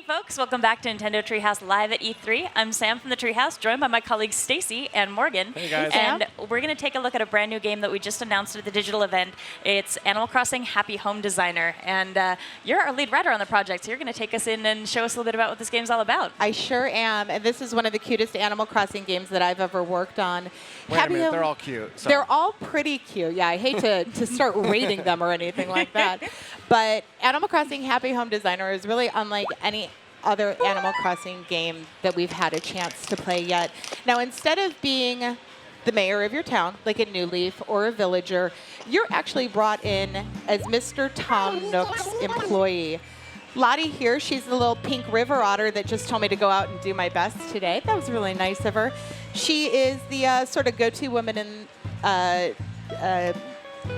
folks, welcome back to Nintendo Treehouse Live at E3. I'm Sam from the Treehouse, joined by my colleagues Stacy and Morgan. Hey guys. And we're going to take a look at a brand new game that we just announced at the digital event. It's Animal Crossing Happy Home Designer. And you're our lead writer on the project, so you're going to take us in and show us a little bit about what this game's all about. I sure am, and this is one of the cutest Animal Crossing games that I've ever worked on. Wait a minute, they're all cute. So. They're all pretty cute. Yeah, I hate to start rating them or anything like that. But Animal Crossing Happy Home Designer is really unlike any other Animal Crossing game that we've had a chance to play yet. Now, instead of being the mayor of your town, like a New Leaf or a villager, you're actually brought in as Mr. Tom Nook's employee. Lottie here, she's the little pink river otter that just told me to go out and do my best today. That was really nice of her. She is the sort of go-to woman in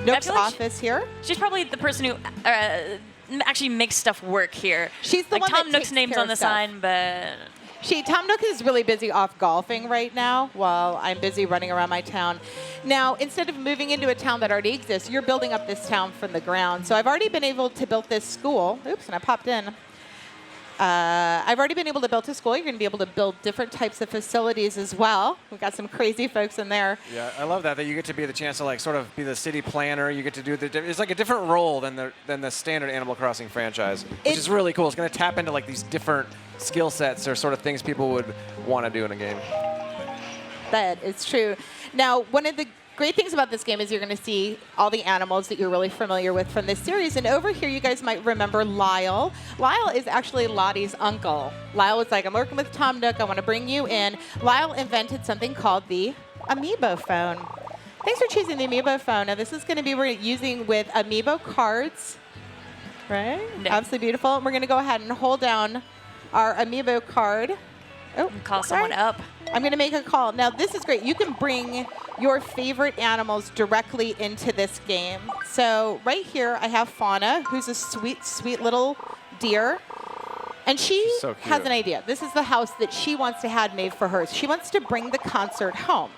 Nook's office here. She's probably the person who actually makes stuff work here. She's the one Tom that Nook's takes name's care on the of stuff. sign, but Tom Nook is really busy off golfing right now while I'm busy running around my town. Now, instead of moving into a town that already exists, you're building up this town from the ground. So I've already been able to build this school. Oops, and I popped in. I've already been able to build a school. You're going to be able to build different types of facilities as well. We've got some crazy folks in there. Yeah, I love that you get to be the chance to like sort of be the city planner. You get to do it's like a different role than the standard Animal Crossing franchise, which is really cool. It's going to tap into like these different skill sets or sort of things people would want to do in a game. That is true. Now, one of the great things about this game is you're going to see all the animals that you're really familiar with from this series. And over here, you guys might remember Lyle. Lyle is actually Lottie's uncle. Lyle was like, I'm working with Tom Nook. I want to bring you in. Lyle invented something called the Amiibo phone. Thanks for choosing the Amiibo phone. Now, this is going to be we're using with Amiibo cards. Right? No. Absolutely beautiful. And we're going to go ahead and hold down our Amiibo card. Oh, call someone up. I'm going to make a call. Now, this is great. You can bring your favorite animals directly into this game. So right here, I have Fauna, who's a sweet, sweet little deer. And she has an idea. This is the house that she wants to have made for hers. She wants to bring the concert home.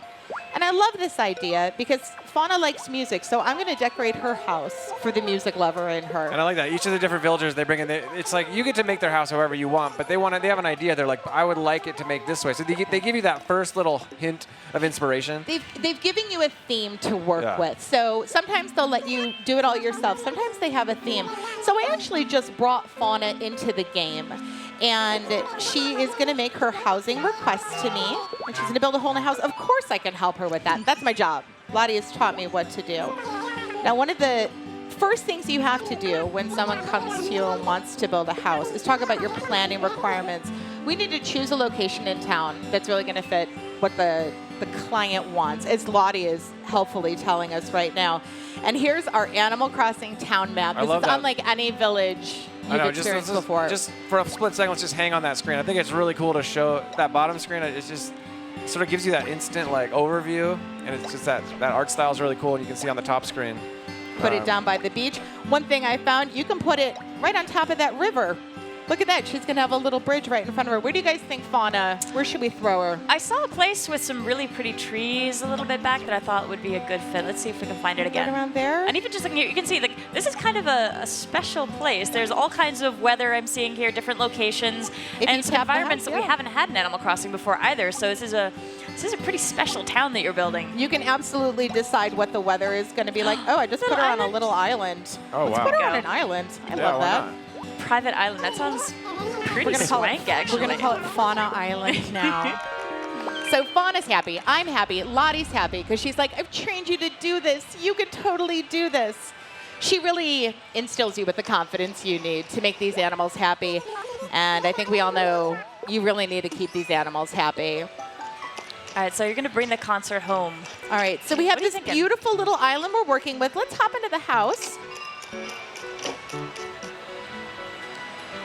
And I love this idea because Fauna likes music, so I'm going to decorate her house for the music lover in her. And I like that. Each of the different villagers they bring in, it's like you get to make their house however you want, but they have an idea. They're like, I would like it to make this way. So they give you that first little hint of inspiration. They've given you a theme to work with. So sometimes they'll let you do it all yourself. Sometimes they have a theme. So I actually just brought Fauna into the game. And she is going to make her housing request to me. And she's going to build a whole new house. Of course I can help her with that. That's my job. Lottie has taught me what to do. Now, one of the first things you have to do when someone comes to you and wants to build a house is talk about your planning requirements. We need to choose a location in town that's really going to fit what the client wants, as Lottie is helpfully telling us right now. And here's our Animal Crossing town map. This is unlike any village you've experienced before. Just for a split second, let's just hang on that screen. I think it's really cool to show that bottom screen. It just sort of gives you that instant like overview, and it's just that art style is really cool, and you can see on the top screen. Put it down by the beach. One thing I found, you can put it right on top of that river. Look at that. She's going to have a little bridge right in front of her. Where do you guys think Fauna, where should we throw her? I saw a place with some really pretty trees a little bit back that I thought would be a good fit. Let's see if we can find it again. Right around there? And even just looking here, you can see like this is kind of a special place. There's all kinds of weather I'm seeing here, different locations, and some environments that we haven't had in Animal Crossing before either. So this is a pretty special town that you're building. You can absolutely decide what the weather is going to be like. Oh, I just put her on a little island. Oh, wow. Let's put her on an island. I love that. Private island. That sounds pretty swank, actually. We're going to call it Fauna Island now. So Fauna's happy. I'm happy. Lottie's happy because she's like, I've trained you to do this. You could totally do this. She really instills you with the confidence you need to make these animals happy. And I think we all know you really need to keep these animals happy. All right, so you're going to bring the concert home. All right, so we have this beautiful little island we're working with. Let's hop into the house.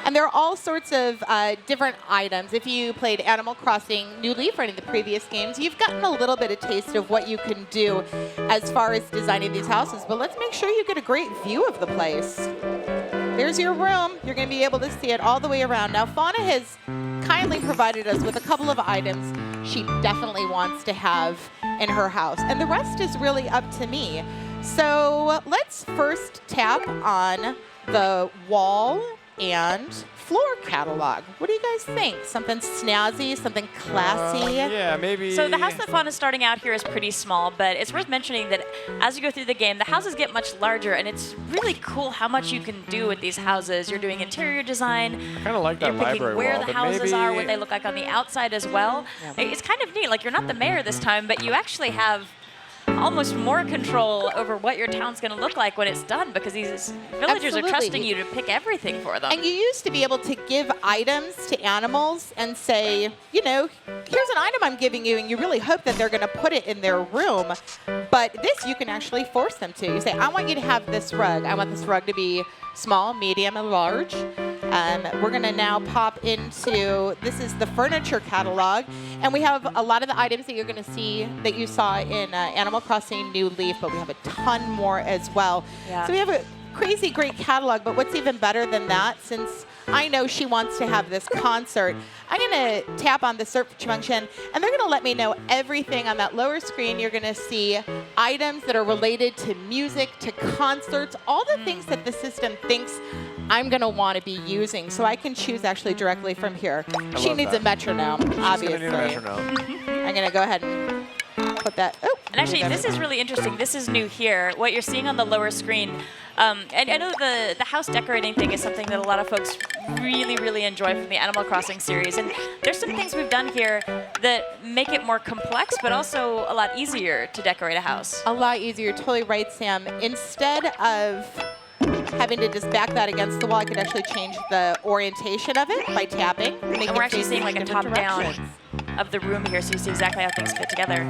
And there are all sorts of different items. If you played Animal Crossing New Leaf or any of the previous games, you've gotten a little bit of taste of what you can do as far as designing these houses. But let's make sure you get a great view of the place. There's your room. You're going to be able to see it all the way around. Now, Fauna has kindly provided us with a couple of items she definitely wants to have in her house. And the rest is really up to me. So let's first tap on the wall and floor catalog. What do you guys think? Something snazzy, something classy? Yeah, maybe. So the house that Fawn is starting out here is pretty small, but it's worth mentioning that as you go through the game, the houses get much larger, and it's really cool how much you can do with these houses. You're doing interior design. I kind of like that You're picking library where wall, the but houses maybe... are, what they look like on the outside as well. Yeah. It's kind of neat. Like, you're not the mayor this time, but you actually have almost more control over what your town's going to look like when it's done, because these villagers Absolutely. are trusting you to pick everything for them. And you used to be able to give items to animals and say, you know, here's an item I'm giving you, and you really hope that they're going to put it in their room. But this you can actually force them to. You say, I want you to have this rug. I want this rug to be small, medium, and large. We're going to now pop into, this is the furniture catalog, and we have a lot of the items that you're going to see that you saw in Animal Crossing New Leaf, but we have a ton more as well. Yeah. So we have a crazy great catalog, but what's even better than that, since I know she wants to have this concert, I'm going to tap on the search function, and they're going to let me know everything on that lower screen. You're going to see items that are related to music, to concerts, all the things that the system thinks I'm going to want to be using. So I can choose actually directly from here. She love needs that. a metronome, She's obviously. gonna need a metronome. I'm going to go ahead and put that. Oh, And actually, this is really interesting. This is new here. What you're seeing on the lower screen, and I know the house decorating thing is something that a lot of folks really, really enjoy from the Animal Crossing series. And there's some things we've done here that make it more complex, but also a lot easier to decorate a house. a lot easier. You're totally right, Sam. Instead of having to just back that against the wall, I could actually change the orientation of it by tapping. And we're actually seeing like a top-down of the room here, so you see exactly how things fit together.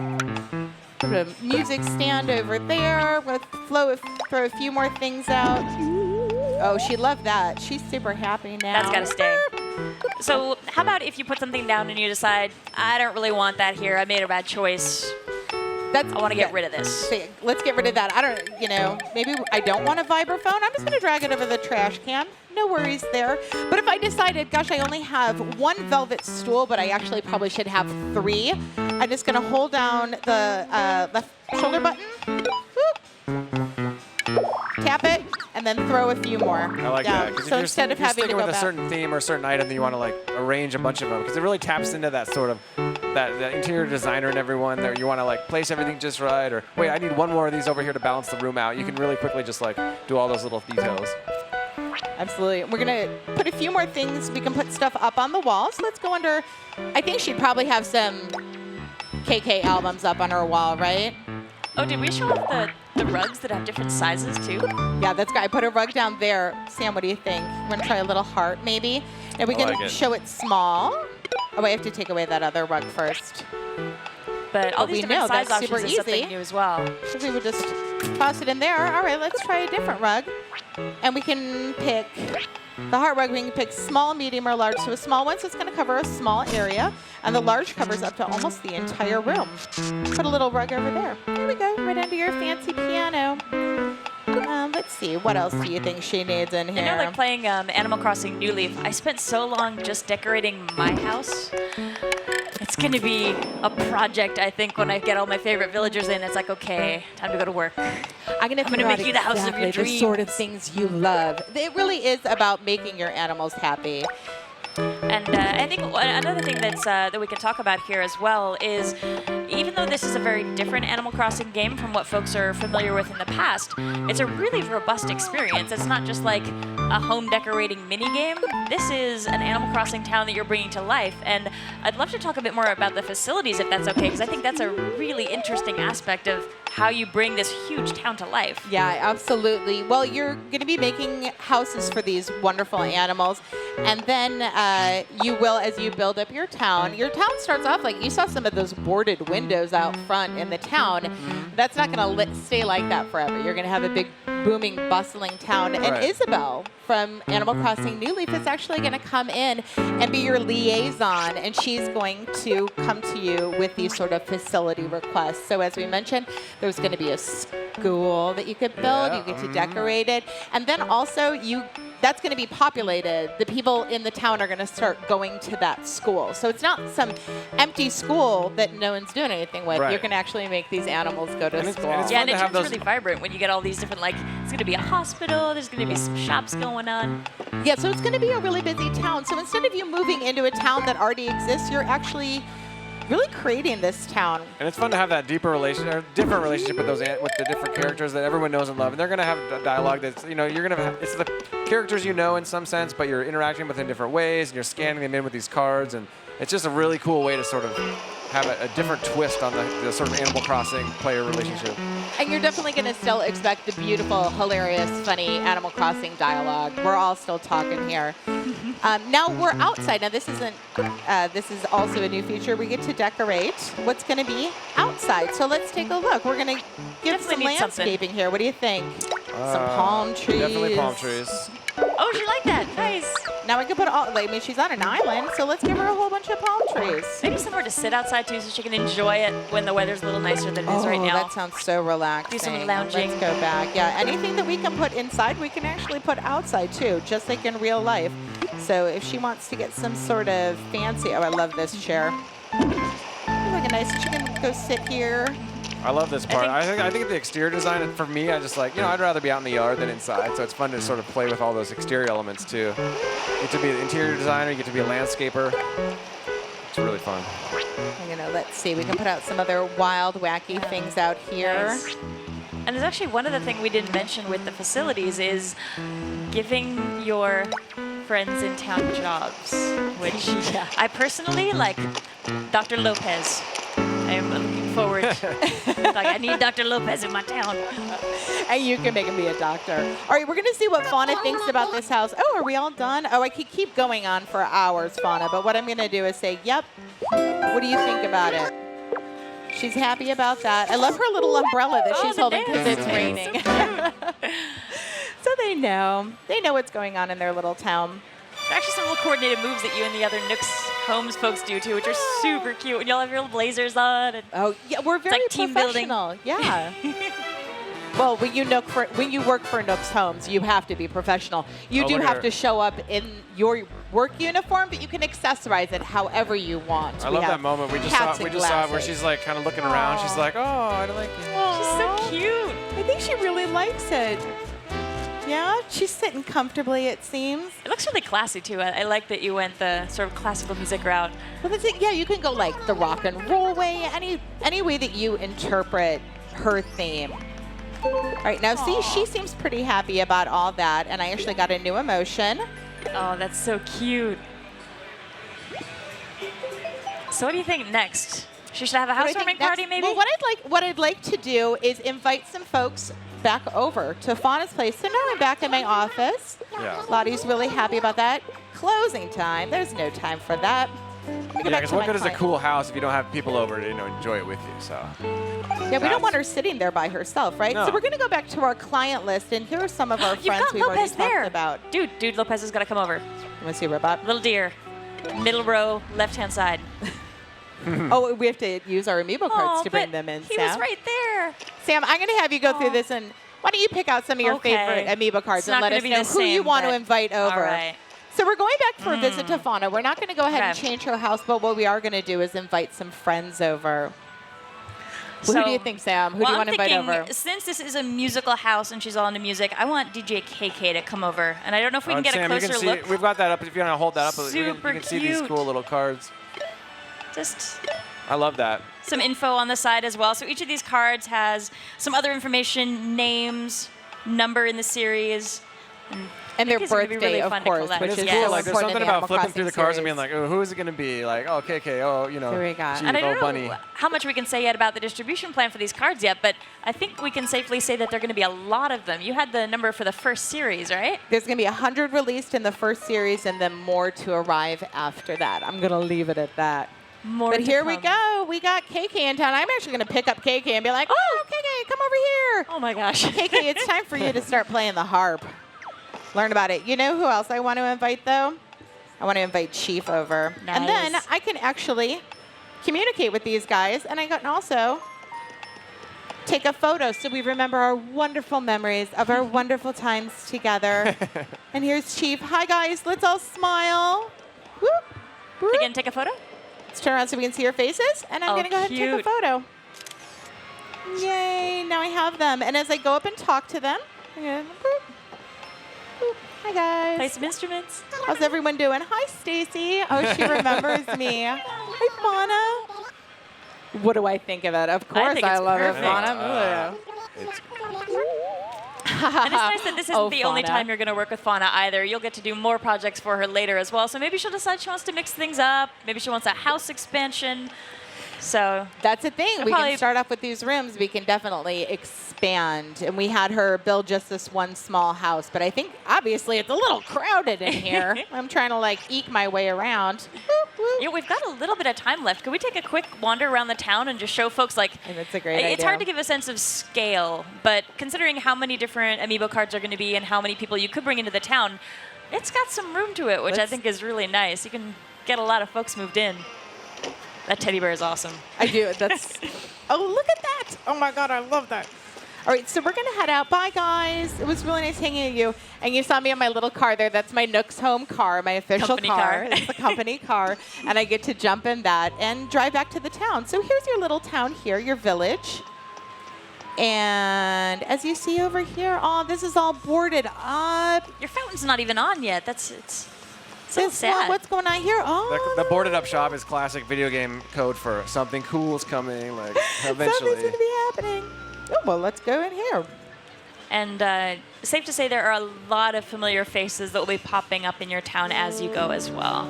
Put a music stand over there. We'll throw a few more things out. Oh, she loved that. She's super happy now. That's got to stay. So how about if you put something down and you decide, I don't really want that here. I made a bad choice. I want to get rid of this. So let's get rid of that. I don't, maybe I don't want a vibraphone. I'm just going to drag it over the trash can. No worries there. But if I decided, gosh, I only have one velvet stool, but I actually probably should have 3, I'm just going to hold down the left shoulder button. Whoop. Tap it, and then throw a few more. I like down. that. 'Cause So if instead of you're having to sticking go with a back. certain theme or a certain item that you want to like arrange a bunch of them, because it really taps into that sort of that interior designer and everyone there. You want to like place everything just right, or wait, I need one more of these over here to balance the room out. You can really quickly just like do all those little details. Absolutely. We're going to put a few more things. We can put stuff up on the wall. So let's go under. I think she'd probably have some KK albums up on her wall, right? Oh, did we show off the rugs that have different sizes too? Yeah, that's good. I put a rug down there. Sam, what do you think? We're going to try a little heart maybe. And we I can like it. show it small. Oh, I have to take away that other rug first. But all But these we different know size that's options super is something easy. new as well. So we would just toss it in there. All right, let's try a different rug. And we can pick the heart rug. We can pick small, medium, or large. So a small one, so it's going to cover a small area. And the large covers up to almost the entire room. Put a little rug over there. There we go, right under your fancy piano. Let's see, what else do you think she needs in here? I know, like playing Animal Crossing New Leaf, I spent so long just decorating my house. It's going to be a project, I think, when I get all my favorite villagers in. It's like, okay, time to go to work. I'm going to make you the house of your the sort of dreams. things you love. It really is about making your animals happy. And I think another thing that we can talk about here as well is, even though this is a very different Animal Crossing game from what folks are familiar with in the past, it's a really robust experience. It's not just like a home decorating mini game. This is an Animal Crossing town that you're bringing to life. And I'd love to talk a bit more about the facilities, if that's okay, because I think that's a really interesting aspect of how you bring this huge town to life. Yeah, absolutely. Well, you're going to be making houses for these wonderful animals. And then you will, as you build up your town starts off like you saw some of those boarded windows out front in the town. That's not going to stay like that forever. You're going to have a big, booming, bustling town. And Right. Isabel from Animal Crossing New Leaf is actually going to come in and be your liaison. And she's going to come to you with these sort of facility requests. So as we mentioned, there's going to be a school that you could build. Yeah. You get to decorate it. And then also that's going to be populated. The people in the town are going to start going to that school. So it's not some empty school that no one's doing anything with. Right. You're going to actually make these animals go to And it's- school. and it's Yeah, fun and to it have turns those- really vibrant when you get all these different like There's going to be a hospital. There's going to be some shops going on. Yeah, so it's going to be a really busy town. So instead of you moving into a town that already exists, you're actually really creating this town. And it's fun to have that different relationship with the different characters that everyone knows and love. And they're going to have dialogue that's, you're going to have, it's the characters you know in some sense, but you're interacting with them in different ways, and you're scanning them in with these cards. And it's just a really cool way to sort of have a different twist on the sort of Animal Crossing player relationship. And you're definitely going to still expect the beautiful, hilarious, funny Animal Crossing dialogue. We're all still talking here. Now we're outside. Now this isn't. This is also a new feature. We get to decorate what's going to be outside. So let's take a look. We're going to get some landscaping here. What do you think? Some palm trees. Definitely palm trees. Oh, she liked that. Nice. Now we can put all. I mean, she's on an island, so let's give her a whole bunch of palm trees. Maybe somewhere to sit outside too, so she can enjoy it when the weather's a little nicer than it is right now. That sounds so relaxing. Do some lounging. Let's go back. Yeah, anything that we can put inside, we can actually put outside too, just like in real life. So if she wants to get some sort of fancy, I love this chair. Like a nice, she can go sit here. I love this part. I think the exterior design, for me, I just like, I'd rather be out in the yard than inside. So it's fun to sort of play with all those exterior elements too. You get to be the interior designer, you get to be a landscaper. It's really fun. Let's see, we can put out some other wild, wacky things out here. Nice. And there's actually one other thing we didn't mention with the facilities is giving your friends in town jobs, which I personally like. Dr. Lopez. I'm looking forward. Like, I need Dr. Lopez in my town. And you can make him be a doctor. All right, we're going to see what Fauna thinks about this house. Oh, are we all done? Oh, I could keep going on for hours, Fauna, but what I'm going to do is say, yep. What do you think about it? She's happy about that. I love her little umbrella that she's holding because it's raining. So they know. They know what's going on in their little town. There are actually some little coordinated moves that you and the other Nooks Homes folks do too, which are super cute. And you'll have your little blazers on. And yeah, we're very like team professional. Yeah. Well, when you work for Nooks Homes, you have to be professional. You do have to show up in your work uniform, but you can accessorize it however you want. I love that moment. We just saw it where she's like kind of looking around. She's like, oh, I like it. She's so cute. I think she really likes it. Yeah, she's sitting comfortably, it seems. It looks really classy, too. I like that you went the sort of classical music route. Well, yeah, you can go like the rock and roll way, any way that you interpret her theme. All right, now see, she seems pretty happy about all that, and I actually got a new emotion. Oh, that's so cute. So what do you think next? She should have a housewarming party, maybe? Well, what I'd like to do is invite some folks back over to Fauna's place. So now I'm back in my office. Yeah. Lottie's really happy about that. Closing time. There's no time for that. Yeah, because what good is a cool house if you don't have people over to enjoy it with you? So. Yeah, we don't want her sitting there by herself, right? No. So we're going to go back to our client list, and here are some of our friends we've already talked about. Dude, Lopez has got to come over. You want to see Robot? Little deer. Middle row, left-hand side. Oh, we have to use our amiibo cards to bring them in, he Sam. was right there. Sam, I'm going to have you go through this, and why don't you pick out some of your favorite amiibo cards and let us know who you want to invite over. All right. So we're going back for a visit to Fauna. We're not going to go ahead and change her house, but what we are going to do is invite some friends over. So, who do you think, Sam? Who do you want to invite over? Since this is a musical house and she's all into music, I want DJ KK to come over. And I don't know if we can get Sam, a closer look. We've got that up. If you want to hold that up, Super you can see these cool little cards. I love that. Some info on the side as well. So each of these cards has some other information, names, number in the series. And their birthday, really of course, which is cool. Like, there's something about flipping through the cards and being like, oh, who is it going to be? Like, oh, KK, oh, Here we go. Chief, and I don't Bunny. know how much we can say yet about the distribution plan for these cards yet, but I think we can safely say that there are going to be a lot of them. You had the number for the first series, right? There's going to be 100 released in the first series and then more to arrive after that. I'm going to leave it at that. But here we go. We got KK in town. I'm actually going to pick up KK and be like, oh, KK, come over here. Oh, my gosh. KK, it's time for you to start playing the harp. Learn about it. You know who else I want to invite, though? I want to invite Chief over. Nice. And then I can actually communicate with these guys, and I can also take a photo so we remember our wonderful memories of our wonderful times together. And here's Chief. Hi, guys. Let's all smile. Whoop, whoop. Again, take a photo. Let's turn around so we can see your faces, and I'm going to go ahead and take a photo. Yay. Now I have them. And as I go up and talk to them, Again. Boop. Boop. Hi, guys. Play some instruments. How's everyone doing? Hi, Stacy. Oh, she remembers me. Hi, Fauna. What do I think of it? Of course I love it, Fauna. And it's nice that this isn't the only Fauna. time you're going to work with Fauna either. You'll get to do more projects for her later as well. So maybe she'll decide she wants to mix things up. Maybe she wants a house expansion. So that's the thing. We can start off with these rooms. We can definitely expand. And we had her build just this one small house. But I think, obviously, it's a little crowded in here. I'm trying to, like, eke my way around. You know, we've got a little bit of time left. Could we take a quick wander around the town and just show folks, like, that's a great idea. It's hard to give a sense of scale, but considering how many different amiibo cards are going to be and how many people you could bring into the town, it's got some room to it, which I think is really nice. You can get a lot of folks moved in. That teddy bear is awesome. I do. That's. Oh, look at that. Oh, my God. I love that. All right, so we're going to head out. Bye, guys. It was really nice hanging with you. And you saw me on my little car there. That's my Nook's home car, my official company car. It's the company car. And I get to jump in that and drive back to the town. So here's your little town here, your village. And as you see over here, oh, this is all boarded up. Your fountain's not even on yet. It's so sad. What's going on here? Oh, The boarded up shop is classic video game code for something cool's coming, like, eventually. Something's going to be happening. Oh, well, let's go in here. And safe to say there are a lot of familiar faces that will be popping up in your town as you go as well.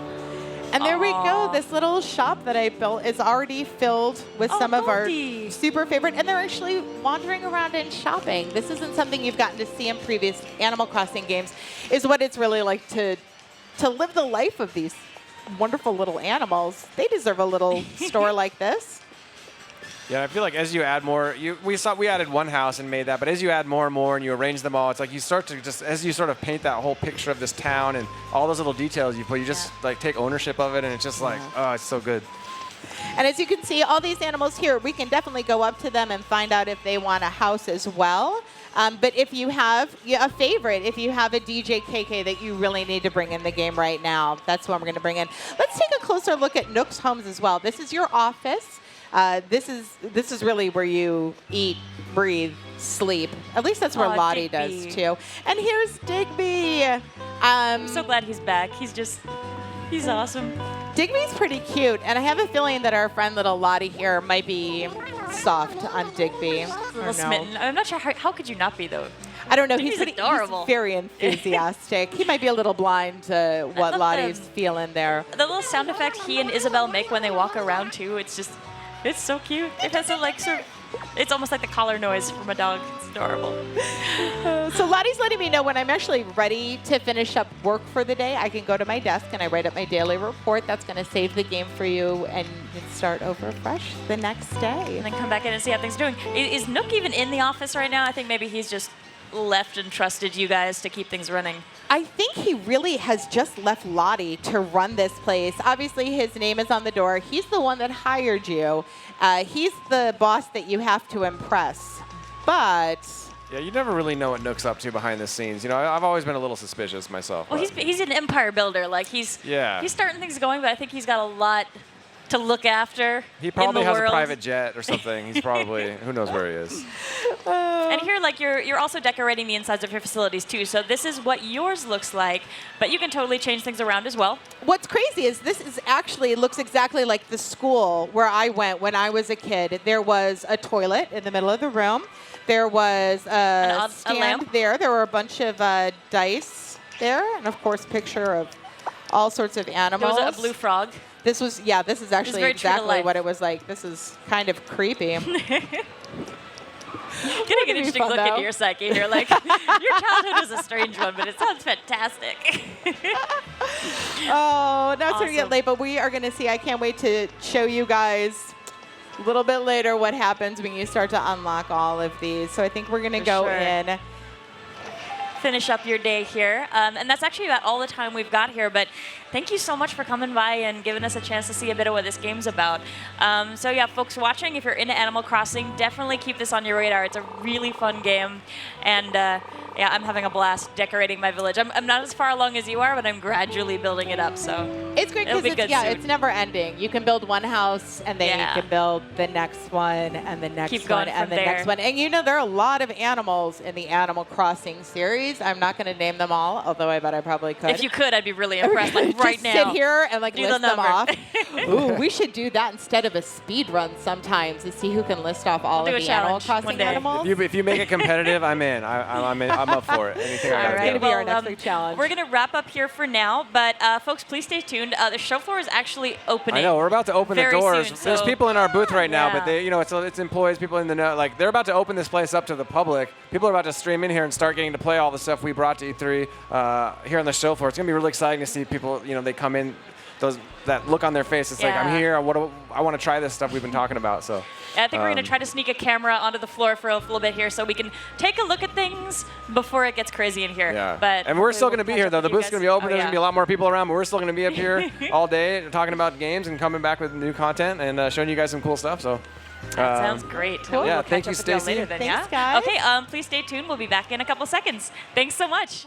And there we go. This little shop that I built is already filled with some of our super favorite. And they're actually wandering around and shopping. This isn't something you've gotten to see in previous Animal Crossing games, is what it's really like to live the life of these wonderful little animals. They deserve a little store like this. Yeah, I feel like as you add more, we added one house and made that, but as you add more and more and you arrange them all, it's like you start to just, as you sort of paint that whole picture of this town and all those little details you put, you just like take ownership of it, and it's just like, oh, it's so good. And as you can see, all these animals here, we can definitely go up to them and find out if they want a house as well. But if you have a favorite, if you have a DJ KK that you really need to bring in the game right now, that's what we're going to bring in. Let's take a closer look at Nook's homes as well. This is your office. This is really where you eat, breathe, sleep. At least that's where Lottie does too. And here's Digby. I'm so glad he's back. He's awesome. Digby's pretty cute, and I have a feeling that our friend little Lottie here might be soft on Digby. A little smitten. I'm not sure how could you not be though. I don't know. He's adorable. He's very enthusiastic. He might be a little blind to what Lottie's feeling there. The little sound effect he and Isabel make when they walk around too. It's so cute. It has a it's almost like the collar noise from a dog. It's adorable. So Lottie's letting me know when I'm actually ready to finish up work for the day. I can go to my desk and I write up my daily report. That's going to save the game for you and start over fresh the next day. And then come back in and see how things are doing. Is Nook even in the office right now? I think maybe he's just left and trusted you guys to keep things running. I think he really has just left Lottie to run this place. Obviously, his name is on the door. He's the one that hired you. He's the boss that you have to impress. But yeah, you never really know what Nook's up to behind the scenes. You know, I've always been a little suspicious myself. Well, he's an empire builder. Like he's starting things going, but I think he's got a lot to look after. He probably in the has world. a private jet or something. He's probably, who knows where he is. And here, like you're also decorating the insides of your facilities too. So this is what yours looks like, but you can totally change things around as well. What's crazy is this is actually looks exactly like the school where I went when I was a kid. There was a toilet in the middle of the room. There was a stand there. There were a bunch of dice there, and of course, picture of all sorts of animals. There was a blue frog. This is actually exactly what it was like. This is kind of creepy. Getting an interesting look into your psyche. You're like, your childhood was a strange one, but it sounds fantastic. Oh, now it's going to get late, but we are going to see. I can't wait to show you guys a little bit later what happens when you start to unlock all of these. So I think we're going to go in. Finish up your day here. And that's actually about all the time we've got here, but thank you so much for coming by and giving us a chance to see a bit of what this game's about. So yeah, folks watching, if you're into Animal Crossing, definitely keep this on your radar. It's a really fun game, and Yeah, I'm having a blast decorating my village. I'm not as far along as you are, but I'm gradually building it up. So it's great because it's never ending. You can build one house, and then you can build the next one, and the next one, and the next one. And there are a lot of animals in the Animal Crossing series. I'm not going to name them all, although I bet I probably could. If you could, I'd be really impressed. Like right Just now, sit here and like list them off. Ooh, we should do that instead of a speed run sometimes to see who can list off all of the Animal Crossing animals. If you make it competitive, I'm in. I'm up for it. Anything I gotta do. It's going to be our next big challenge. We're going to wrap up here for now, but folks, please stay tuned. The show floor is actually opening. I know, we're about to open the doors. Soon, There's people in our booth right now, but they, it's employees, people in the know. Like they're about to open this place up to the public. People are about to stream in here and start getting to play all the stuff we brought to E3 here on the show floor. It's going to be really exciting to see people. They come in. That look on their face, it's like, I'm here, I want to try this stuff we've been talking about. So I think we're going to try to sneak a camera onto the floor for a little bit here so we can take a look at things before it gets crazy in here. Yeah. And we're still going to be here, though. The booth's going to be open. There's going to be a lot more people around, but we're still going to be up here all day talking about games and coming back with new content and showing you guys some cool stuff. So that sounds great. Cool. Yeah, thank you, Stacey. Thanks, guys. Okay, please stay tuned. We'll be back in a couple seconds. Thanks so much.